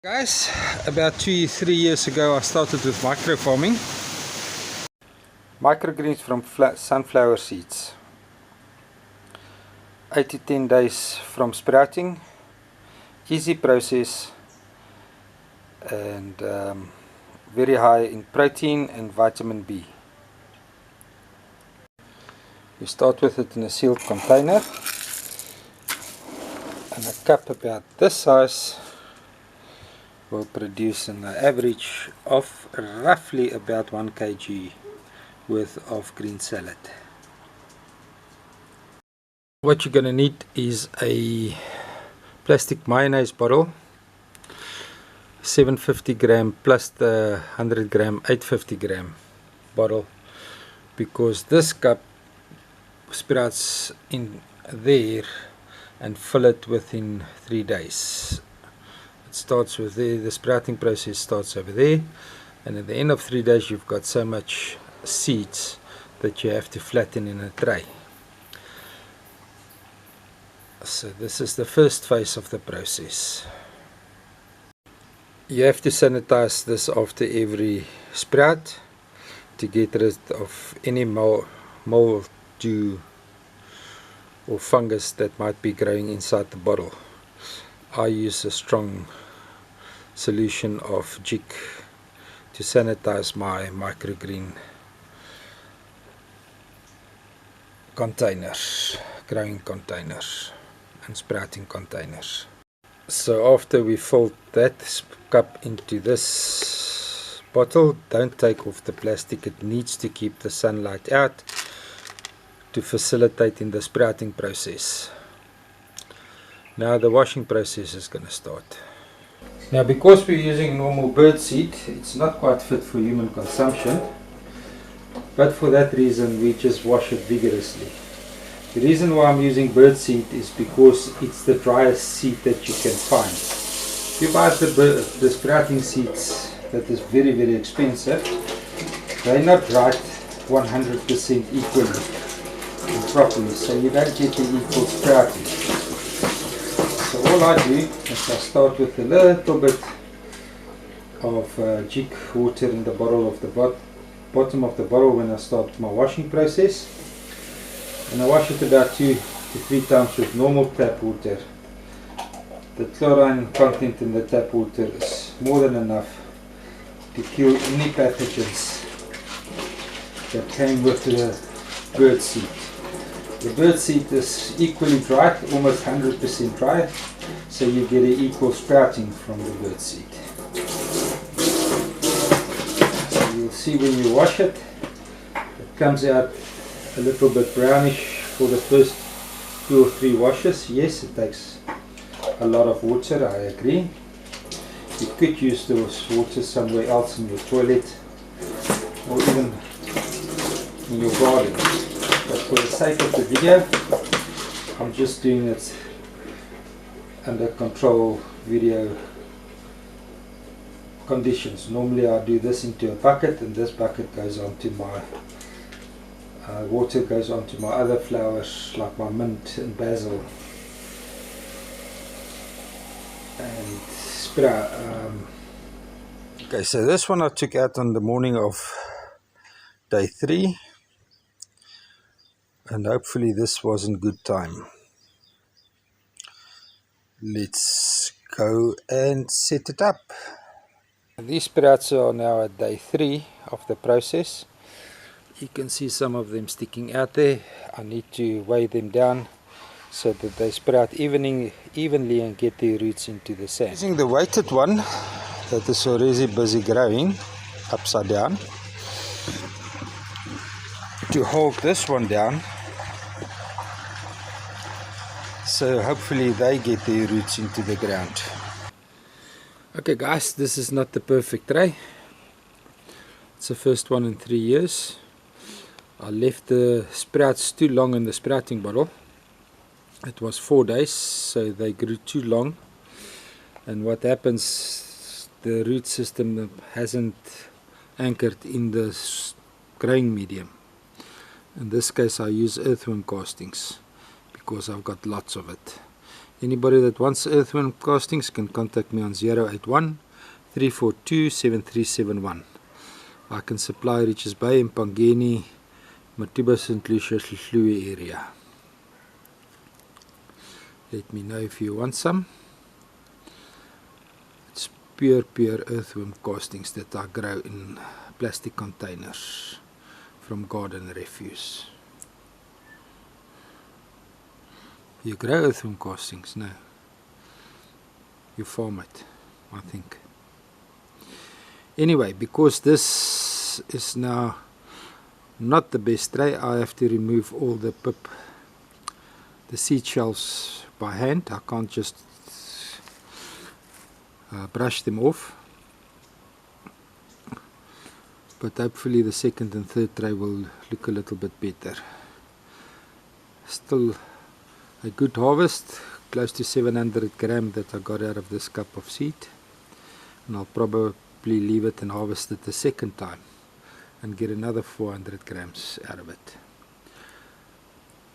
Guys, about 2-3 years ago I started with micro farming. Microgreens from sunflower seeds. 8 to 10 days from sprouting. Easy process and very high in protein and vitamin B. You start with it in a sealed container, and a cup about this size will produce an average of roughly about 1 kg worth of green salad. What you're going to need is a plastic mayonnaise bottle, 750 gram plus the 100 gram 850 gram bottle, because this cup sprouts in there and fill it within 3 days. It starts with there, the sprouting process starts over there, and at the end of 3 days you've got so much seeds that you have to flatten in a tray. So this is the first phase of the process. You have to sanitize this after every sprout to get rid of any mildew or fungus that might be growing inside the bottle. I use a strong solution of jig to sanitize my microgreen containers, growing containers and sprouting containers. So after we fill that cup into this bottle, don't take off the plastic. It needs to keep the sunlight out to facilitate in the sprouting process. Now the washing process is going to start. Now, because we're using normal bird seed, it's not quite fit for human consumption, but for that reason we just wash it vigorously. The reason why I'm using bird seed is because it's the driest seed that you can find. If you buy the sprouting seeds, that is very, very expensive. They're not dried 100% equally and properly, so you don't get the equal sprouting. So all I do is I start with a little bit of jig water in the bottle of the bottom of the bottle when I start my washing process, and I wash it about 2 to 3 times with normal tap water. The chlorine content in the tap water is more than enough to kill any pathogens that came with the bird seed. The bird seed is equally dry, almost 100% dry, so you get an equal sprouting from the bird seed. So you'll see when you wash it, it comes out a little bit brownish for the first 2 or 3 washes. Yes, it takes a lot of water, I agree. You could use those water somewhere else in your toilet or even in your garden. But for the sake of the video, I'm just doing it under control video conditions. Normally I do this into a bucket, and this bucket goes onto my water goes onto my other flowers like my mint and basil and sprout. Okay, so this one I took out on the morning of day 3. And hopefully this wasn't good time. Let's go and set it up. These sprouts are now at day 3 of the process. You can see some of them sticking out there. I need to weigh them down so that they sprout evenly and get their roots into the sand. Using the weighted one that is already busy growing upside down to hold this one down, so hopefully they get their roots into the ground. Okay guys, this is not the perfect tray. It's the first one in 3 years. I left the sprouts too long in the sprouting bottle. It was 4 days, so they grew too long, and what happens, the root system hasn't anchored in the growing medium. In this case I use earthworm castings because I've got lots of it. Anybody that wants earthworm castings can contact me on 081 342 7371. I can supply Richards Bay, Mpangeni, Matuba, St. Lucia, Hlui area. Let me know if you want some. It's pure earthworm castings that I grow in plastic containers from garden refuse. You grow earthworm castings? No. You farm it, I think. Anyway, because this is now not the best tray, I have to remove all the seed shells by hand. I can't just brush them off. But hopefully the second and third tray will look a little bit better. Still a good harvest, close to 700 grams that I got out of this cup of seed. And I'll probably leave it and harvest it the second time and get another 400 grams out of it.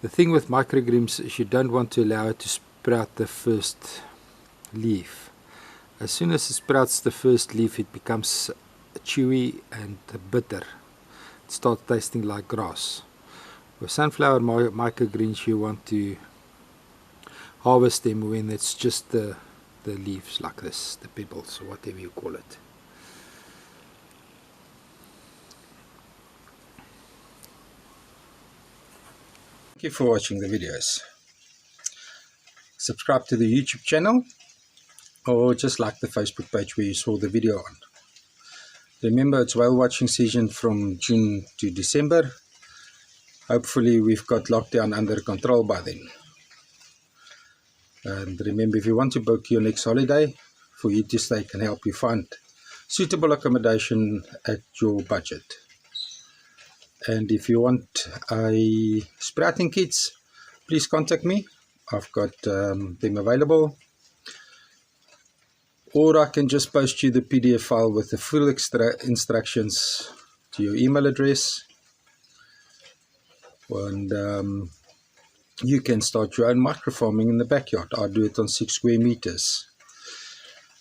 The thing with microgreens is you don't want to allow it to sprout the first leaf. As soon as it sprouts the first leaf, it becomes chewy and bitter. It starts tasting like grass. With sunflower microgreens, you want to harvest them when it's just the leaves like this, the pebbles or whatever you call it. Thank you for watching the videos. Subscribe to the YouTube channel or just like the Facebook page where you saw the video on. Remember, it's whale watching season from June to December. Hopefully we've got lockdown under control by then. And remember, if you want to book your next holiday, for you to stay can help you find suitable accommodation at your budget. And if you want a sprouting kits, please contact me. I've got them available. Or I can just post you the PDF file with the full instructions to your email address. And you can start your own microfarming in the backyard. I do it on 6 square meters.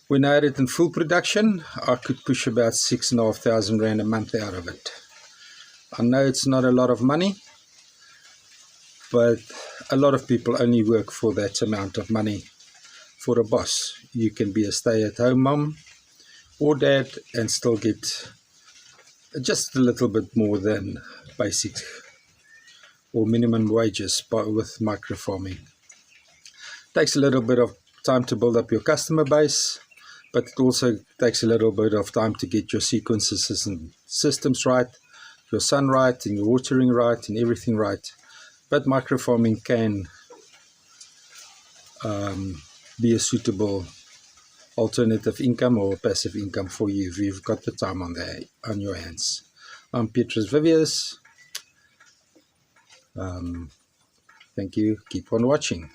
When I had it in full production, I could push about 6,500 Rand a month out of it. I know it's not a lot of money, but a lot of people only work for that amount of money for a boss. You can be a stay-at-home mom or dad and still get just a little bit more than basic or minimum wages with microfarming. Takes a little bit of time to build up your customer base, but it also takes a little bit of time to get your sequences and systems right, your sun right, and your watering right, and everything right. But microfarming can be a suitable alternative income or passive income for you if you've got the time on your hands. I'm Petrus Vivius. Thank you. Keep on watching.